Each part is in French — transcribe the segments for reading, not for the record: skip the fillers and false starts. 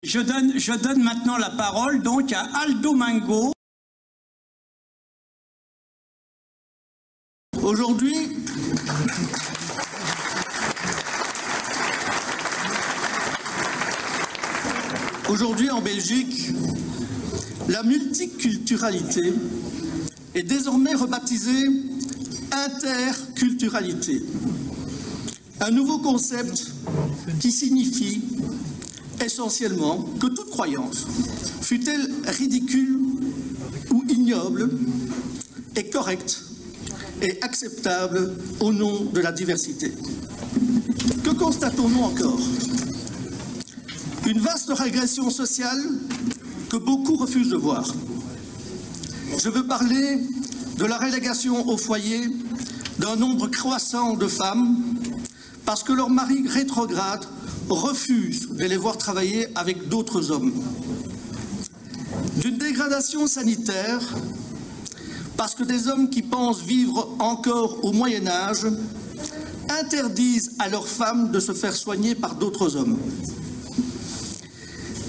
Je donne maintenant la parole donc à Aldo Mango. Aujourd'hui en Belgique, la multiculturalité est désormais rebaptisée interculturalité. Un nouveau concept qui signifie essentiellement que toute croyance, fût-elle ridicule ou ignoble, est correcte et acceptable au nom de la diversité. Que constatons-nous encore? Une vaste régression sociale que beaucoup refusent de voir. Je veux parler de la relégation au foyer d'un nombre croissant de femmes parce que leurs maris rétrogrades refusent de les voir travailler avec d'autres hommes. D'une dégradation sanitaire parce que des hommes qui pensent vivre encore au Moyen-Âge interdisent à leurs femmes de se faire soigner par d'autres hommes.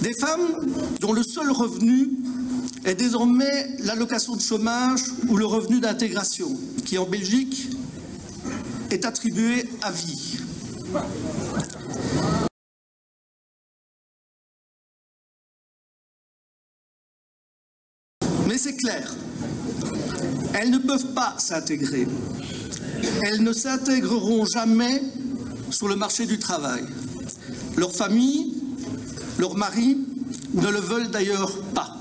Des femmes dont le seul revenu est désormais l'allocation de chômage ou le revenu d'intégration, qui en Belgique est attribué à vie. Mais c'est clair, elles ne peuvent pas s'intégrer. Elles ne s'intégreront jamais sur le marché du travail. Leurs familles, leurs maris ne le veulent d'ailleurs pas.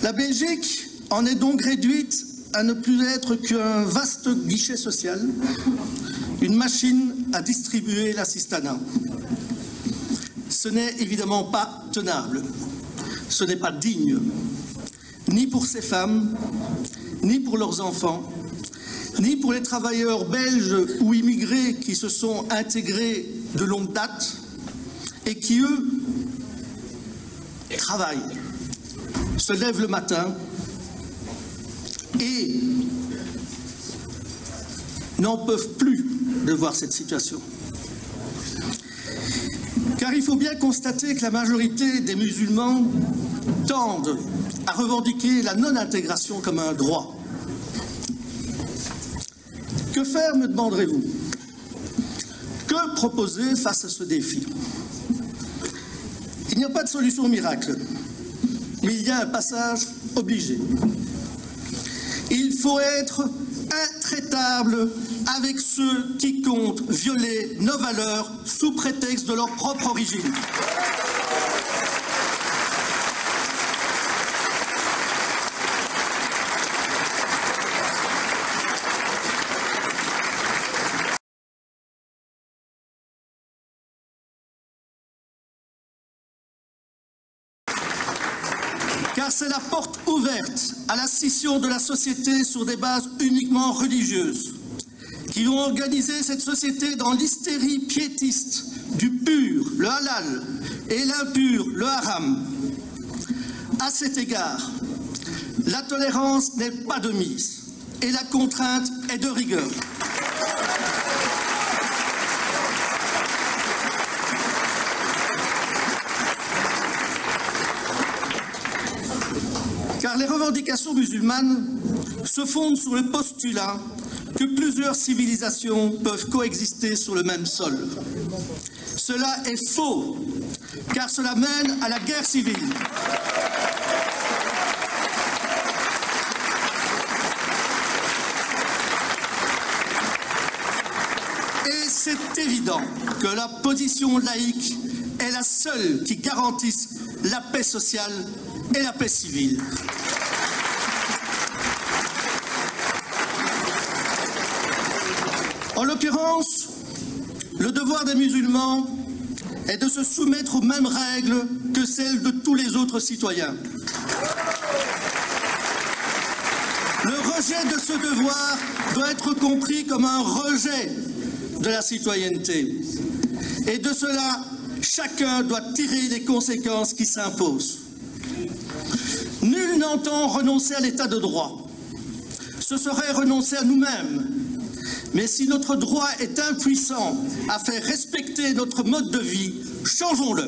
La Belgique en est donc réduite à ne plus être qu'un vaste guichet social, une machine à distribuer l'assistanat. Ce n'est évidemment pas tenable, ce n'est pas digne, ni pour ces femmes, ni pour leurs enfants, ni pour les travailleurs belges ou immigrés qui se sont intégrés de longue date et qui, eux, travaillent, se lèvent le matin et n'en peuvent plus de voir cette situation. Car il faut bien constater que la majorité des musulmans tendent à revendiquer la non-intégration comme un droit. Que faire, me demanderez-vous? Que proposer face à ce défi? Il n'y a pas de solution miracle, mais il y a un passage obligé. Il faut être intraitable avec ceux qui comptent violer nos valeurs sous prétexte de leur propre origine. Car c'est la porte ouverte à la scission de la société sur des bases uniquement religieuses, qui vont organiser cette société dans l'hystérie piétiste du pur, le halal, et l'impur, le haram. À cet égard, la tolérance n'est pas de mise et la contrainte est de rigueur. Car les revendications musulmanes se fondent sur le postulat que plusieurs civilisations peuvent coexister sur le même sol. Cela est faux, car cela mène à la guerre civile. Et c'est évident que la position laïque est la seule qui garantisse la paix sociale et la paix civile. En l'occurrence, le devoir des musulmans est de se soumettre aux mêmes règles que celles de tous les autres citoyens. Le rejet de ce devoir doit être compris comme un rejet de la citoyenneté. Et de cela, chacun doit tirer les conséquences qui s'imposent. Nul n'entend renoncer à l'état de droit. Ce serait renoncer à nous-mêmes. Mais si notre droit est impuissant à faire respecter notre mode de vie, changeons-le.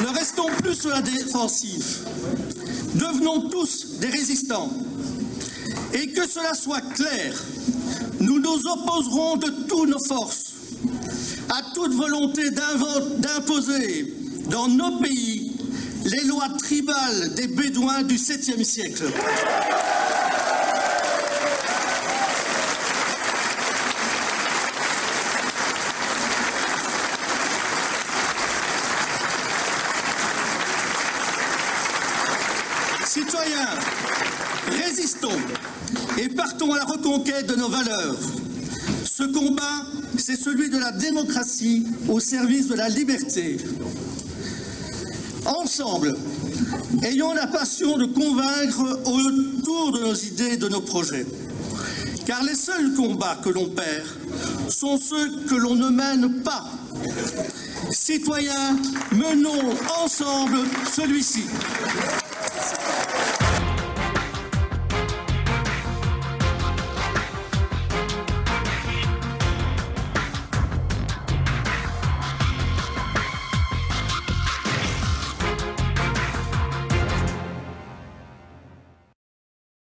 Ne restons plus sur la défensive. Devenons tous des résistants. Et que cela soit clair, nous nous opposerons de toutes nos forces à toute volonté d'imposer dans nos pays les lois tribales des Bédouins du 7e siècle. Citoyens, résistons et partons à la reconquête de nos valeurs. Ce combat, c'est celui de la démocratie au service de la liberté. Ensemble, ayons la passion de convaincre autour de nos idées et de nos projets. Car les seuls combats que l'on perd sont ceux que l'on ne mène pas. Citoyens, menons ensemble celui-ci.